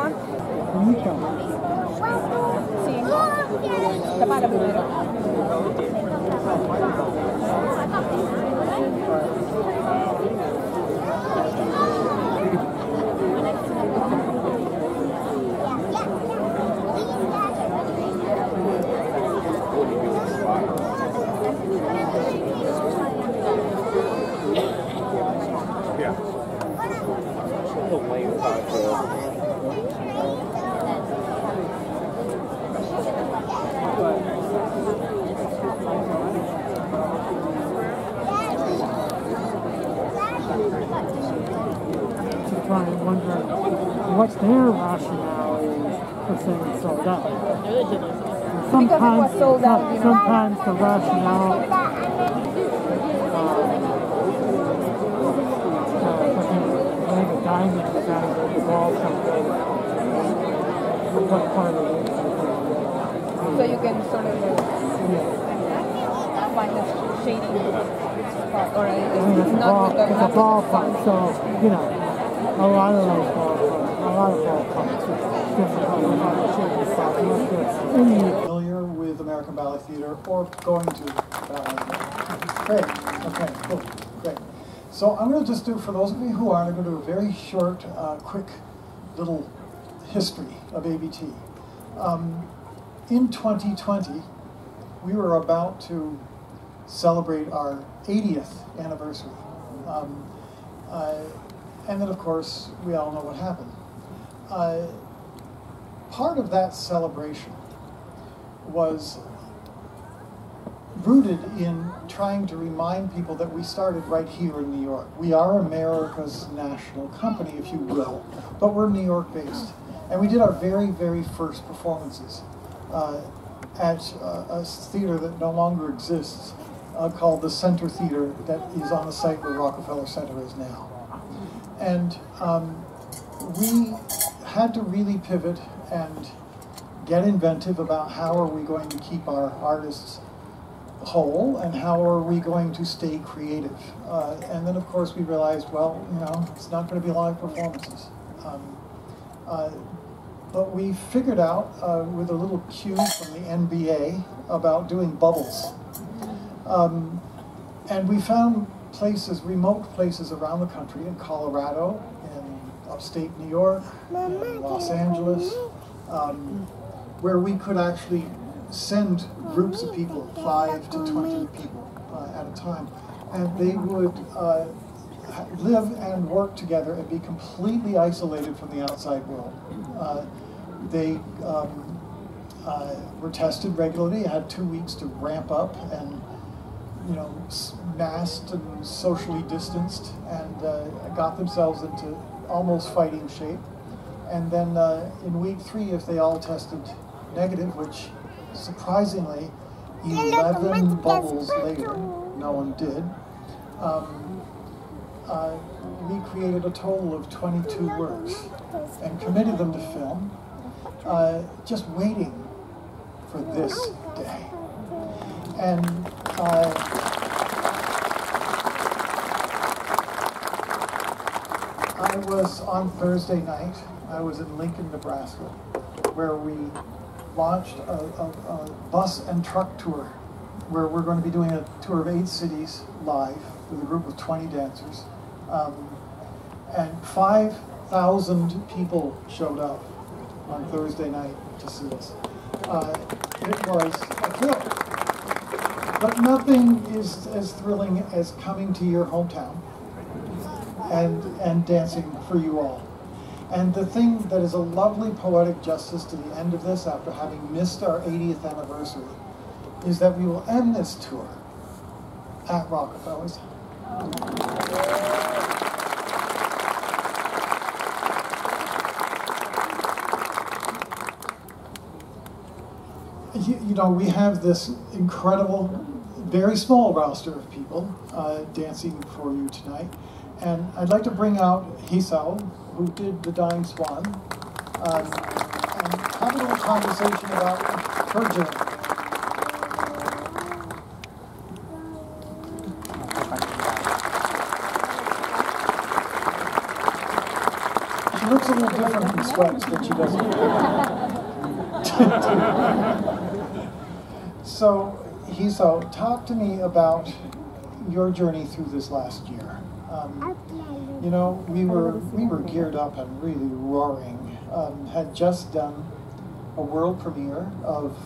on? Sí. Tapalo primero. What's their rationale for saying sold out? Sometimes the rationale maybe a diamond is out of the wall something. What part of it? So you can sort of find the shading part, or it's not with the ball part, so you know, a lot of those ball parts. Familiar with American Ballet Theater or going to ballet? Great. Okay, cool. Great. So I'm going to just do, for those of you who aren't, I'm going to do a very short, quick little history of ABT. In 2020, we were about to celebrate our 80th anniversary. And then, of course, we all know what happened. Part of that celebration was rooted in trying to remind people that we started right here in New York. We are America's national company, if you will, but we're New York based. And we did our very, very first performances at a theater that no longer exists called the Center Theater, that is on the site where Rockefeller Center is now. And we had to really pivot and get inventive about how are we going to keep our artists whole and how are we going to stay creative. And then of course we realized, well, you know, it's not going to be live performances. But we figured out with a little cue from the NBA about doing bubbles. And we found places, remote places around the country, in Colorado, in upstate New York, in Los Angeles, where we could actually send groups of people, 5 to 20 people at a time, and they would live and work together and be completely isolated from the outside world. They were tested regularly, had 2 weeks to ramp up and, you know, masked and socially distanced, and got themselves into almost fighting shape. And then in week 3, if they all tested negative, which surprisingly 11 bubbles later, no one did, we created a total of 22 works and committed them to film, just waiting for this day. And I was on Thursday night, I was in Lincoln, Nebraska, where we launched a bus and truck tour, where we're going to be doing a tour of 8 cities live with a group of 20 dancers. And 5,000 people showed up on Thursday night to see us. It was a thrill. But nothing is as thrilling as coming to your hometown and dancing for you all. And the thing that is a lovely poetic justice to the end of this, after having missed our 80th anniversary, is that we will end this tour at Rockefeller's. You know, we have this incredible, very small roster of people dancing for you tonight. And I'd like to bring out Hisao, who did The Dying Swan, and have a little conversation about her journey. She looks a little different from sweats, but she doesn't. So, Hiso, talk to me about your journey through this last year. You know, we were geared up and really roaring. Had just done a world premiere of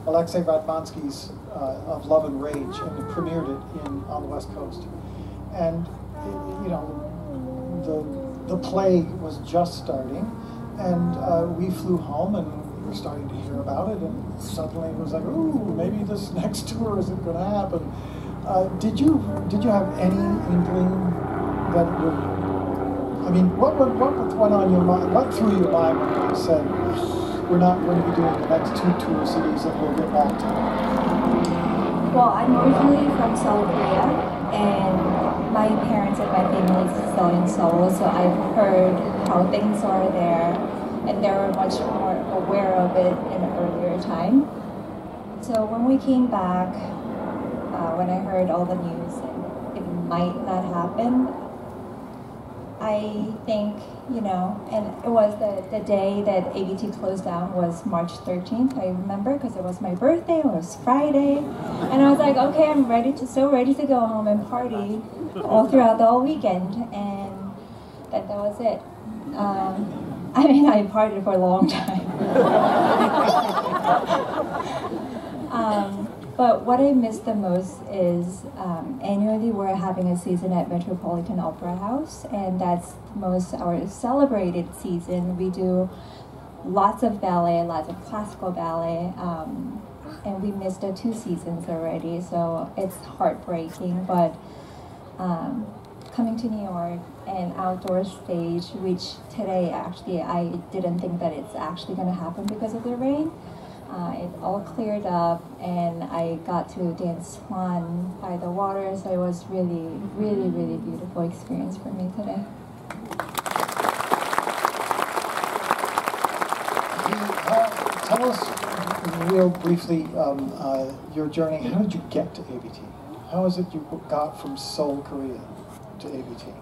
Alexei Radmansky's of Love and Rage, and it premiered it on the West Coast. And you know, the play was just starting, and we flew home and we were starting to hear about it, and suddenly it was like, ooh, maybe this next tour isn't going to happen. Did you have any inkling that it would? I mean, what went on your mind? What through your mind when you said we're not going to be doing the next 2 tour cities and we'll get back to it? Well, I'm originally from South Korea, and my parents and my family is still in Seoul, so I've heard how things are there, and they were much more aware of it in an earlier time. So when we came back, when I heard all the news and it might not happen, I think, you know, and it was the day that ABT closed down was March 13th, I remember, because it was my birthday, it was Friday, and I was like, okay, I'm so ready to go home and party all throughout the whole weekend, and that was it. I mean, I partied for a long time. But what I miss the most is annually we're having a season at Metropolitan Opera House, and that's our celebrated season. We do lots of ballet, lots of classical ballet, and we missed the 2 seasons already, so it's heartbreaking. But coming to New York and outdoor stage, which today actually I didn't think that it's actually going to happen because of the rain. It all cleared up, and I got to dance Swan by the water, so it was really, really, really beautiful experience for me today. Tell us real briefly your journey. How did you get to ABT? How is it you got from Seoul, Korea to ABT?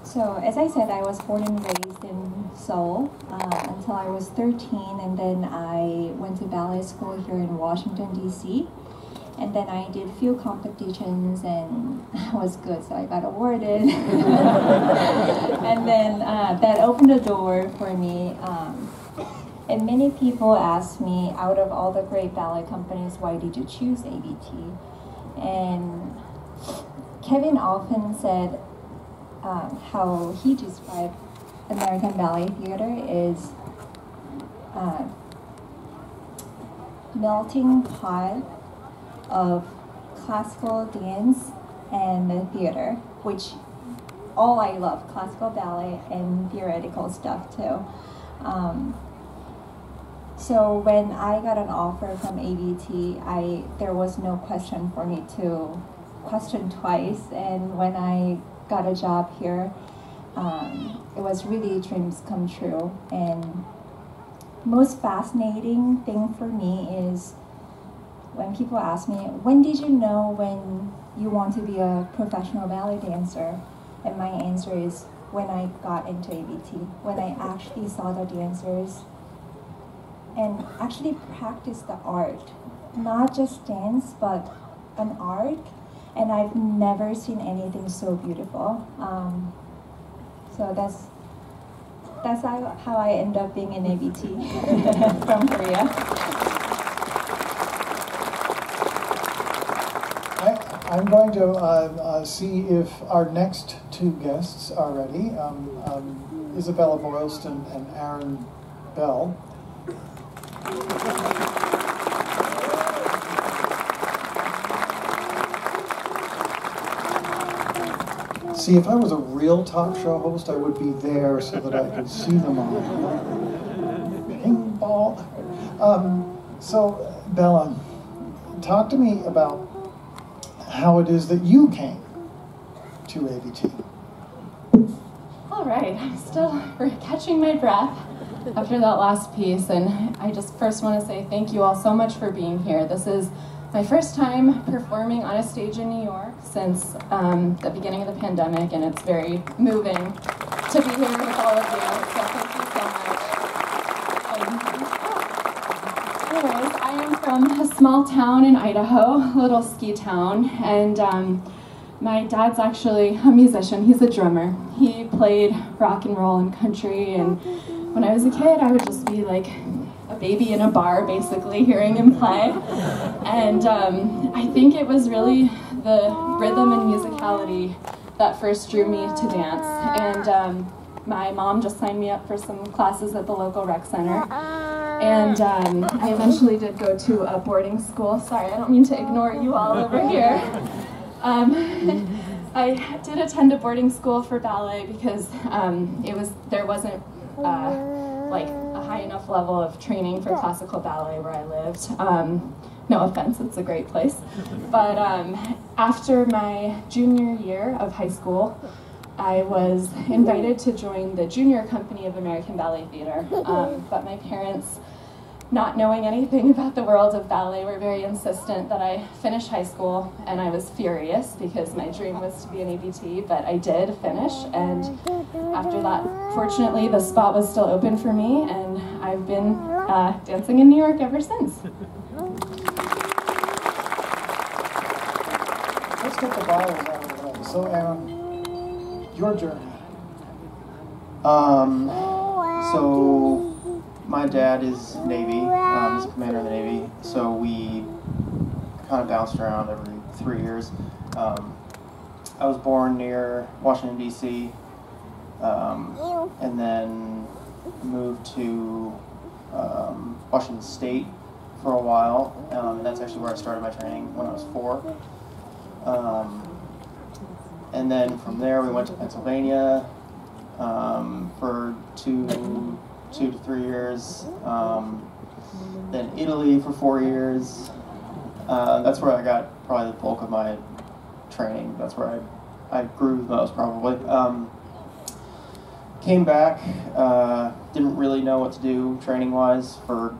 So, as I said, I was born and raised in Seoul until I was 13, and then I went to ballet school here in Washington, D.C. And then I did a few competitions, and I was good, so I got awarded. And then that opened a door for me. And many people ask me, out of all the great ballet companies, why did you choose ABT? And Kevin often said, how he described American Ballet Theater is melting pot of classical dance and the theater, which all I love, classical ballet and theoretical stuff too. So when I got an offer from ABT, there was no question for me to question twice, and when I got a job here, it was really dreams come true. And most fascinating thing for me is when people ask me, when did you know when you want to be a professional ballet dancer? And my answer is when I got into ABT, when I actually saw the dancers and actually practiced the art, not just dance, but an art. And I've never seen anything so beautiful. So that's how I end up being in ABT from Korea. I'm going to see if our next 2 guests are ready. Isabella Boylston and Aaron Bell. See, if I was a real talk show host, I would be there so that I could see them all. Ping ball. So, Bella, talk to me about how it is that you came to ABT. All right, I'm still catching my breath after that last piece, and I just first want to say thank you all so much for being here. This is my first time performing on a stage in New York since the beginning of the pandemic, and it's very moving. to be here with all of you. So thank you so much. Anyways, I am from a small town in Idaho, a little ski town, and my dad's actually a musician. He's a drummer. He played rock and roll and country, and when I was a kid, I would just be like a baby in a bar, basically, hearing him play. And I think it was really the rhythm and musicality that first drew me to dance. And my mom just signed me up for some classes at the local rec center. And I eventually did go to a boarding school. Sorry, I don't mean to ignore you all over here. I did attend a boarding school for ballet because there wasn't like a high enough level of training for classical ballet where I lived. No offense, it's a great place. But after my junior year of high school, I was invited to join the junior company of American Ballet Theater. But my parents, not knowing anything about the world of ballet, were very insistent that I finish high school, and I was furious because my dream was to be an ABT, but I did finish, and after that, fortunately, the spot was still open for me, and I've been dancing in New York ever since. Let's get the bios out of the way. So, Aaron, your journey. So my dad is Navy, he's a commander in the Navy, so we kind of bounced around every 3 years. I was born near Washington, D.C., and then moved to Washington State for a while, and that's actually where I started my training when I was 4. And then from there we went to Pennsylvania for two to 3 years, then Italy for 4 years. That's where I got probably the bulk of my training. That's where I grew the most, probably. Came back, didn't really know what to do training-wise for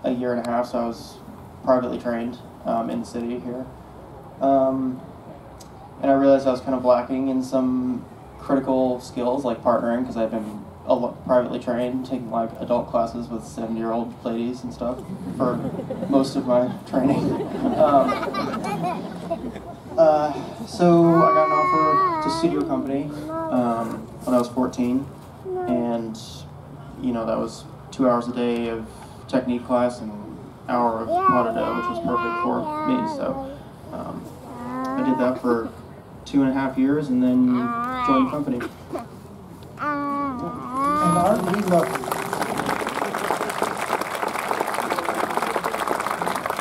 a year and a half, so I was privately trained in the city here. And I realized I was kind of lacking in some critical skills like partnering, because I've been privately trained, taking like adult classes with 70-year-old ladies and stuff for most of my training. So I got an offer to studio company when I was 14, and you know, that was 2 hours a day of technique class and an hour of pas de deux, which was perfect for me. So I did that for 2.5 years and then joined the company. And aren't we lucky?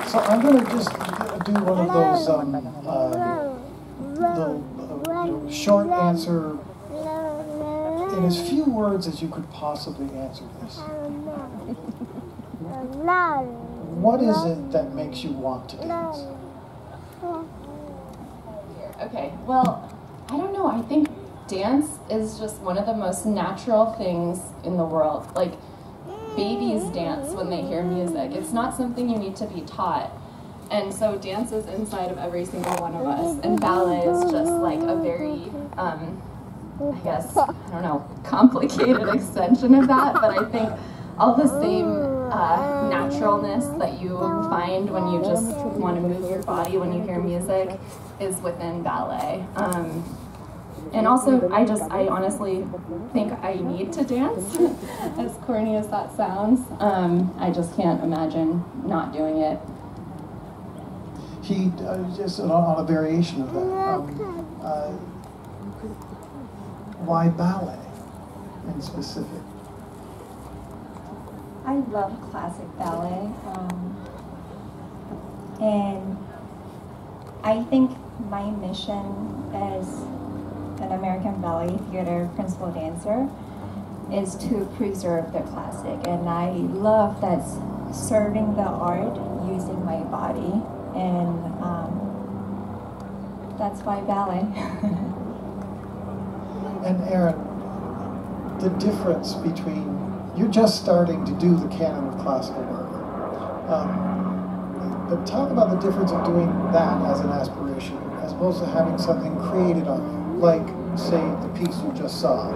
So I'm going to just do one of those little short answer, in as few words as you could possibly answer this. What is it that makes you want to dance? Okay, well, I don't know. I think dance is just one of the most natural things in the world. Like, babies dance when they hear music. It's not something you need to be taught. And so dance is inside of every single one of us. And ballet is just like a very, I guess, I don't know, complicated extension of that. But I think all the same naturalness that you find when you just want to move your body when you hear music is within ballet. And also, I honestly think I need to dance, as corny as that sounds. I just can't imagine not doing it. He, just on a variation of that, why ballet in specific? I love classic ballet, and I think my mission as an American Ballet Theater principal dancer is to preserve the classic, and I love that serving the art using my body, and that's why ballet. And Aaron, the difference between, you're just starting to do the canon of classical work, but talk about the difference of doing that as an aspiration as opposed to having something created on you. like, say, the piece you just saw,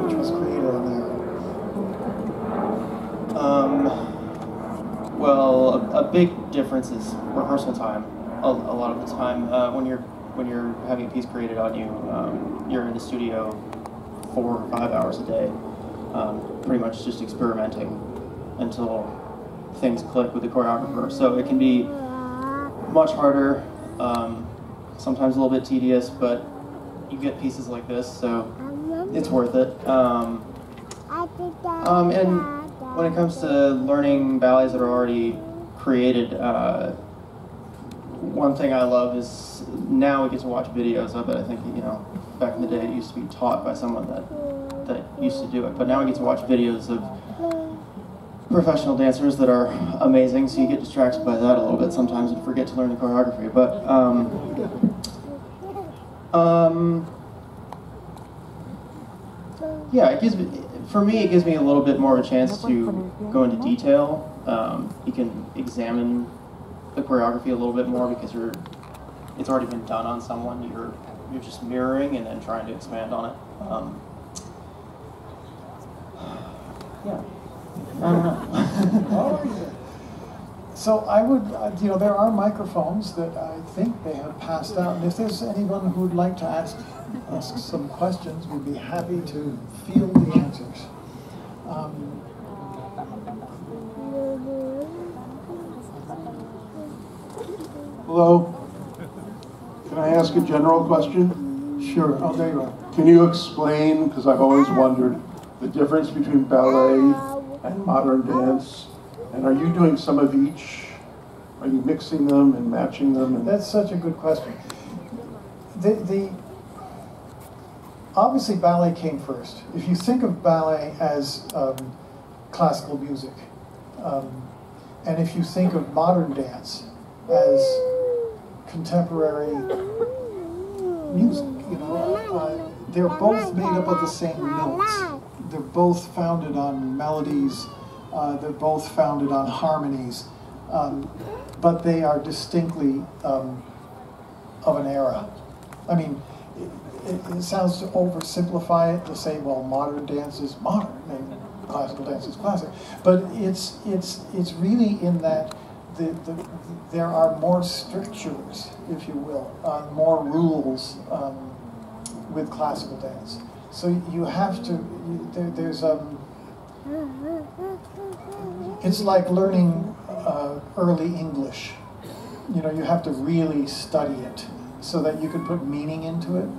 which was created on there? Well, a big difference is rehearsal time. A lot of the time, when you're having a piece created on you, you're in the studio 4 or 5 hours a day, pretty much just experimenting until things click with the choreographer. So it can be much harder, sometimes a little bit tedious, but you get pieces like this, so it's worth it. And when it comes to learning ballets that are already created, one thing I love is now we get to watch videos of it. I think, you know, back in the day it used to be taught by someone that used to do it, but now we get to watch videos of professional dancers that are amazing, so you get distracted by that a little bit sometimes and forget to learn the choreography. But yeah, it gives me, for me, it gives me a little bit more of a chance to go into detail. You can examine the choreography a little bit more because it's already been done on someone. You're just mirroring and then trying to expand on it. Yeah. I don't know. So I would, you know, there are microphones that I think they have passed out, and if there's anyone who would like to ask some questions, we'd be happy to field the answers. Hello. Can I ask a general question? Sure. Oh, there you are. Can you explain, because I've always wondered, the difference between ballet and modern dance? And are you doing some of each? Are you mixing them and matching them? And That's such a good question. Obviously ballet came first. If you think of ballet as classical music, and if you think of modern dance as contemporary music, you know, they're both made up of the same notes. They're both founded on melodies. They're both founded on harmonies, but they are distinctly of an era. I mean, it sounds to oversimplify it to say, well, modern dance is modern and classical dance is classic, but it's really in that there are more strictures, if you will, more rules with classical dance. So you have to, there's it's like learning early English. You know, you have to really study it so that you can put meaning into it.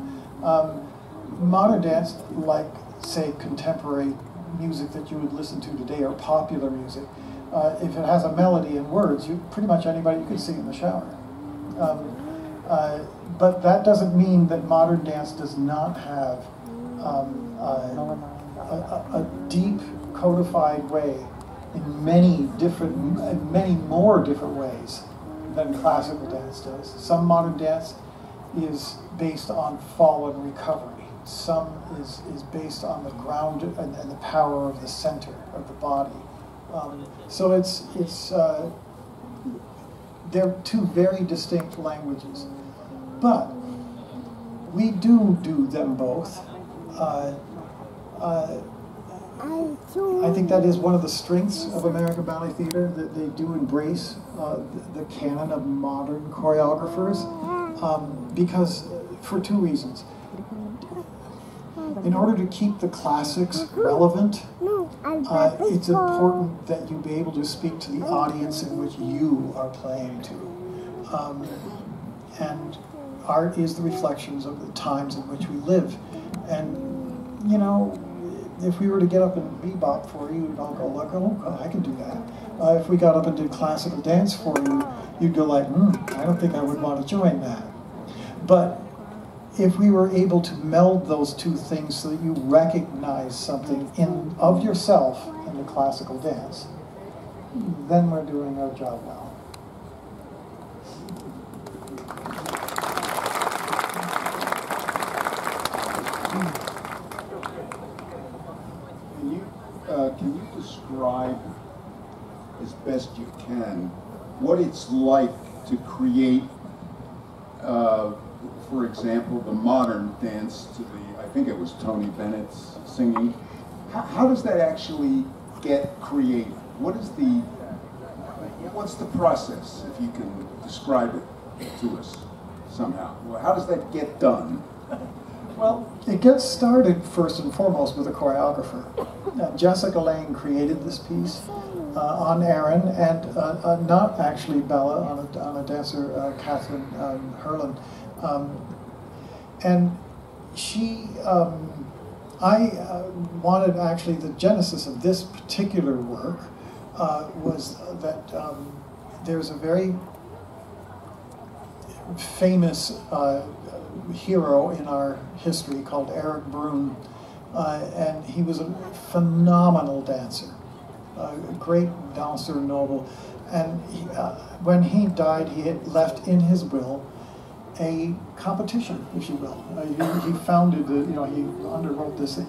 Modern dance, like, say, contemporary music that you would listen to today or popular music, if it has a melody and words, pretty much anybody you can sing in the shower. But that doesn't mean that modern dance does not have a deep codified way in many more different ways than classical dance does. Some modern dance is based on fall and recovery. Some is based on the ground and the power of the center of the body. So they're two very distinct languages, but we do them both. I think that is one of the strengths of American Ballet Theater, that they do embrace the canon of modern choreographers, because for two reasons. In order to keep the classics relevant, it's important that you be able to speak to the audience in which you are playing to. And art is the reflections of the times in which we live. And, you know, if we were to get up and bebop for you, you'd all go, look, oh, I can do that. If we got up and did classical dance for you, you'd go like, I don't think I would want to join that. But if we were able to meld those two things so that you recognize something of yourself in the classical dance, then we're doing our job well. Can you describe as best you can what it's like to create for example, the modern dance to the, I think it was Tony Bennett's singing. How does that actually get created? What's the process, if you can describe it to us somehow? Well, how does that get done? Well, it gets started first and foremost with a choreographer. Jessica Lange created this piece on Aaron, and not actually Bella, on a dancer, Catherine Herlin. And she, I wanted actually, the genesis of this particular work was that there's a very famous hero in our history called Eric Brun, and he was a phenomenal dancer, a great dancer noble, and when he died, he had left in his will a competition, if you will. He founded, he underwrote this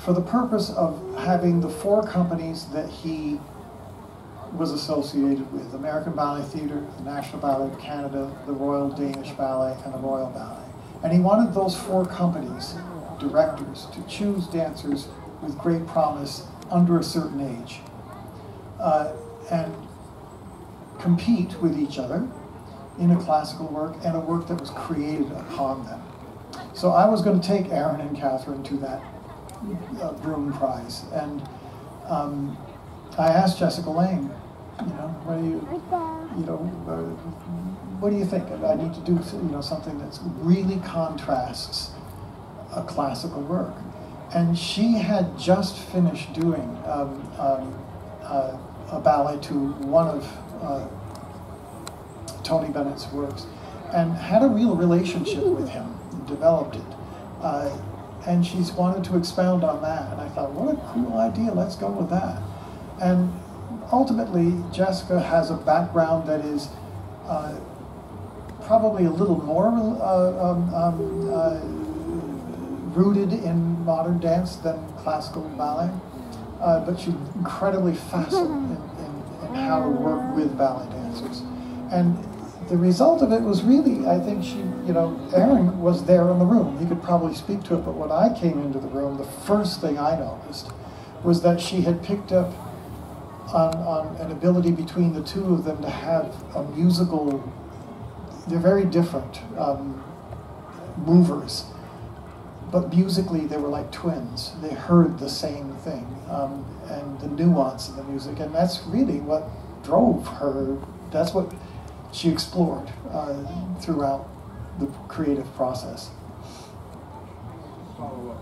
for the purpose of having the 4 companies that he was associated with: American Ballet Theater, the National Ballet of Canada, the Royal Danish Ballet, and the Royal Ballet. And he wanted those 4 companies, directors, to choose dancers with great promise under a certain age, and compete with each other in a classical work and a work that was created upon them. So I was going to take Aaron and Catherine to that Broom Prize, and I asked Jessica Lange, what do you think? I need to do, something that really contrasts a classical work. And she had just finished doing a ballet to one of Tony Bennett's works, and had a real relationship with him, developed it. And she's wanted to expound on that, and I thought, what a cool idea, let's go with that. And ultimately, Jessica has a background that is probably a little more rooted in modern dance than classical ballet, but she's incredibly facile in how to work with ballet dancers. And the result of it was really, I think Aaron was there in the room. He could probably speak to it, but when I came into the room, the first thing I noticed was that she had picked up on an ability between the 2 of them to have a musical, they're very different movers, but musically they were like twins. They heard the same thing, and the nuance of the music, and that's really what drove her, that's what she explored throughout the creative process. Follow up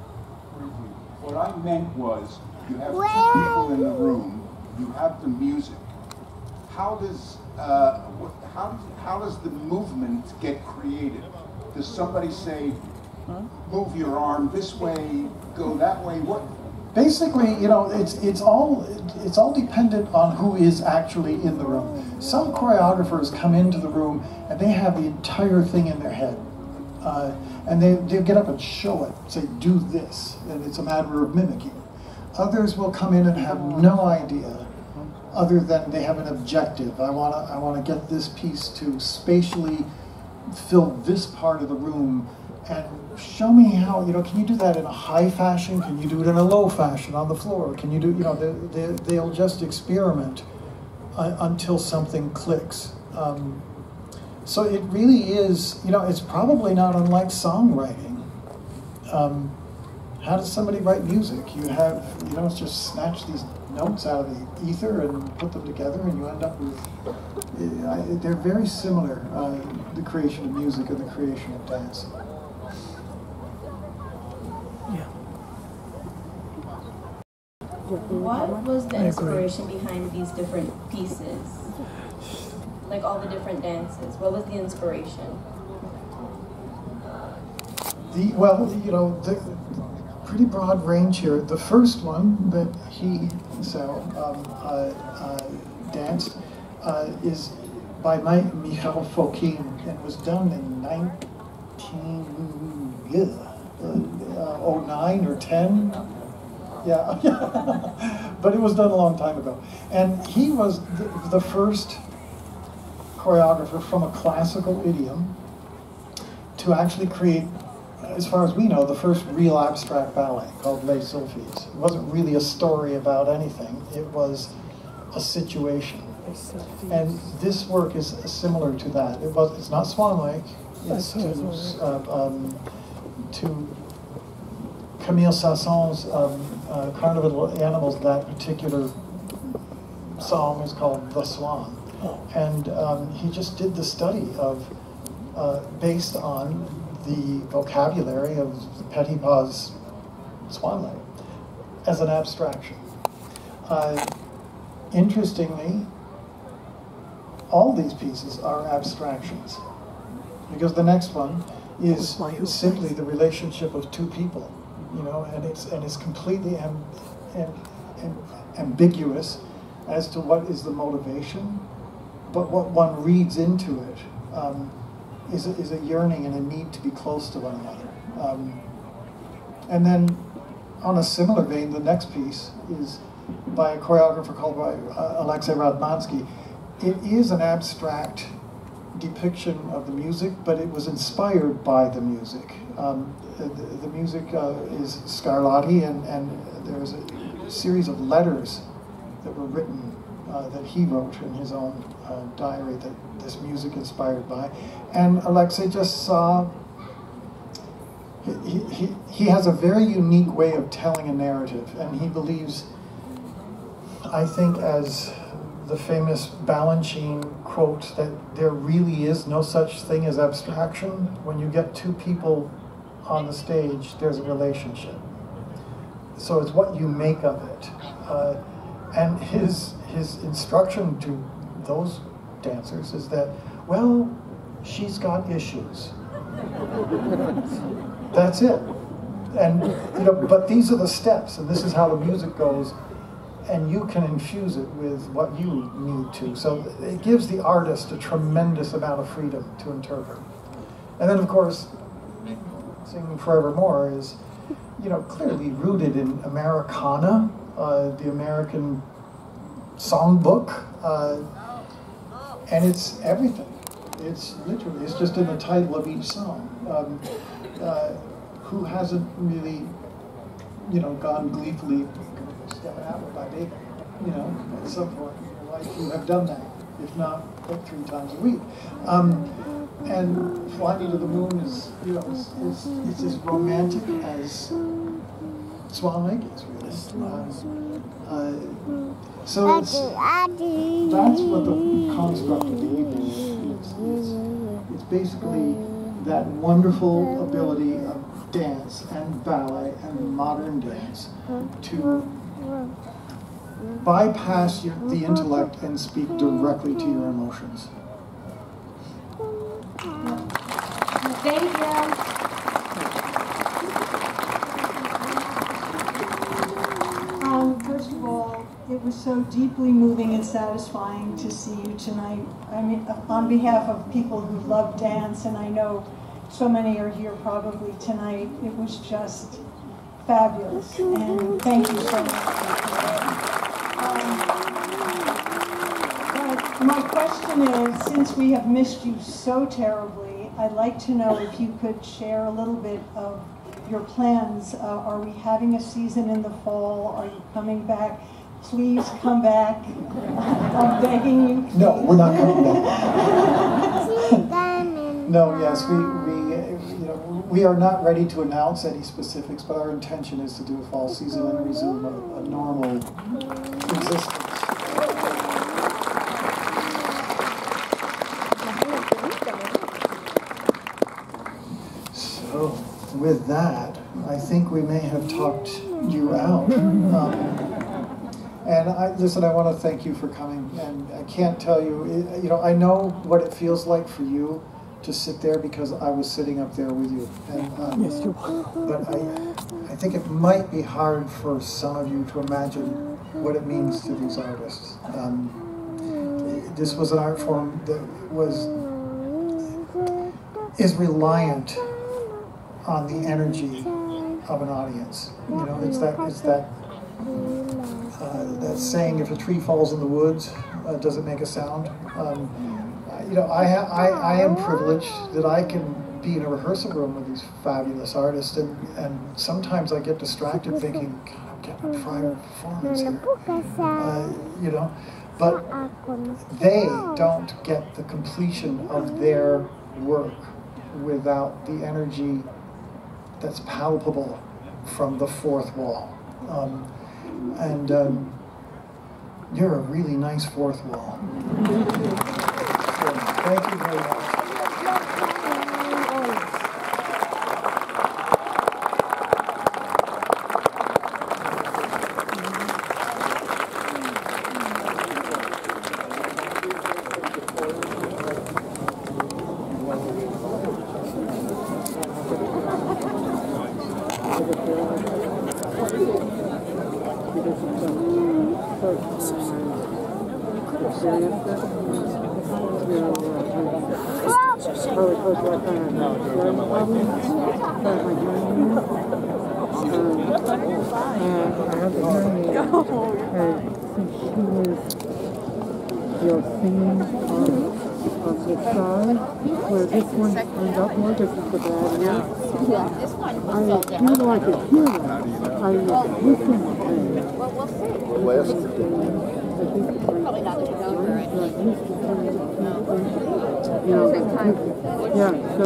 briefly. What I meant was, you have 2 people in the room, you have the music. How does the movement get created? Does somebody say, move your arm this way, go that way? What? Basically, it's all dependent on who is actually in the room. Some choreographers come into the room and they have the entire thing in their head, and they get up and show it, say, do this, and it's a matter of mimicking. Others will come in and have no idea, other than they have an objective. I want to get this piece to spatially fill this part of the room, and show me how, can you do that in a high fashion? Can you do it in a low fashion on the floor? Can you do, they'll just experiment until something clicks. So it really is, it's probably not unlike songwriting. How does somebody write music? You have, it's just snatch these notes out of the ether and put them together, and you end up with, they're very similar, the creation of music and the creation of dance. What was the inspiration behind these different pieces? Like all the different dances, what was the inspiration? The pretty broad range here. The first one that he danced is by Michal Fokine, and was done in 1909 or 10. Yeah, but it was done a long time ago. And he was the first choreographer from a classical idiom to actually create, as far as we know, the first real abstract ballet called Les Sylphies. It wasn't really a story about anything, it was a situation. And this work is similar to that. It's not Swan Lake, it's to Camille Sasson's Carnival of Animals. That particular song is called The Swan. And he just did the study of, based on the vocabulary of Petitpas's Swan Lake as an abstraction. Interestingly, all these pieces are abstractions, because the next one is simply the relationship of two people, you know, and it's completely ambiguous as to what is the motivation, but what one reads into it is a yearning and a need to be close to one another. And then, on a similar vein, the next piece is by a choreographer called Alexei Radmansky. It is an abstract depiction of the music, but it was inspired by the music. The music is Scarlatti, and there's a series of letters that were written that he wrote in his own diary that this music inspired by. And Alexei just saw, he has a very unique way of telling a narrative, and he believes, I think, as the famous Balanchine quote, that there really is no such thing as abstraction. When you get two people on the stage, there's a relationship. So it's what you make of it. And his instruction to those dancers is that, well, she's got issues. That's it. And you know, but these are the steps, and this is how the music goes, and you can infuse it with what you need to. So it gives the artist a tremendous amount of freedom to interpret. And then, of course, Singing Forevermore is, you know, clearly rooted in Americana, the American songbook, and it's everything. It's literally, it's just in the title of each song. Who hasn't really, you know, gone gleefully stepping out with my baby, you know, at some point in your life you have done that, if not like 3 times a week. And Fly Me to the Moon is, you know, it's as romantic as Swan Lake is, really. So that's what the construct of the evening is. It's basically that wonderful ability of dance and ballet and modern dance to bypass the intellect and speak directly to your emotions. Thank you. First of all, it was so deeply moving and satisfying to see you tonight. I mean, on behalf of people who love dance, and I know so many are here probably tonight, it was just fabulous, and thank you so much. But my question is, since we have missed you so terribly, I'd like to know if you could share a little bit of your plans. Are we having a season in the fall? Are you coming back? Please come back. I'm begging you. Please. No, we're not coming back. No, yes, we are not ready to announce any specifics, but our intention is to do a fall season and resume a normal existence. So, with that, I think we may have talked you out. And I want to thank you for coming. And I can't tell you, you know, I know what it feels like for you to sit there because I was sitting up there with you. And, but I think it might be hard for some of you to imagine what it means to these artists. This was an art form that is reliant on the energy of an audience. You know, it's that saying, if a tree falls in the woods, does it make a sound? You know, I am privileged that I can be in a rehearsal room with these fabulous artists, and sometimes I get distracted thinking, God, I'm getting a prior performance here, you know, but they don't get the completion of their work without the energy that's palpable from the fourth wall. You're a really nice fourth wall. So, thank you very much. Your singing of the song, where this one turned up more, this is the bad one. Even though I could hear that, I was listening to it. Well, we'll see. Probably not the number. Yeah, so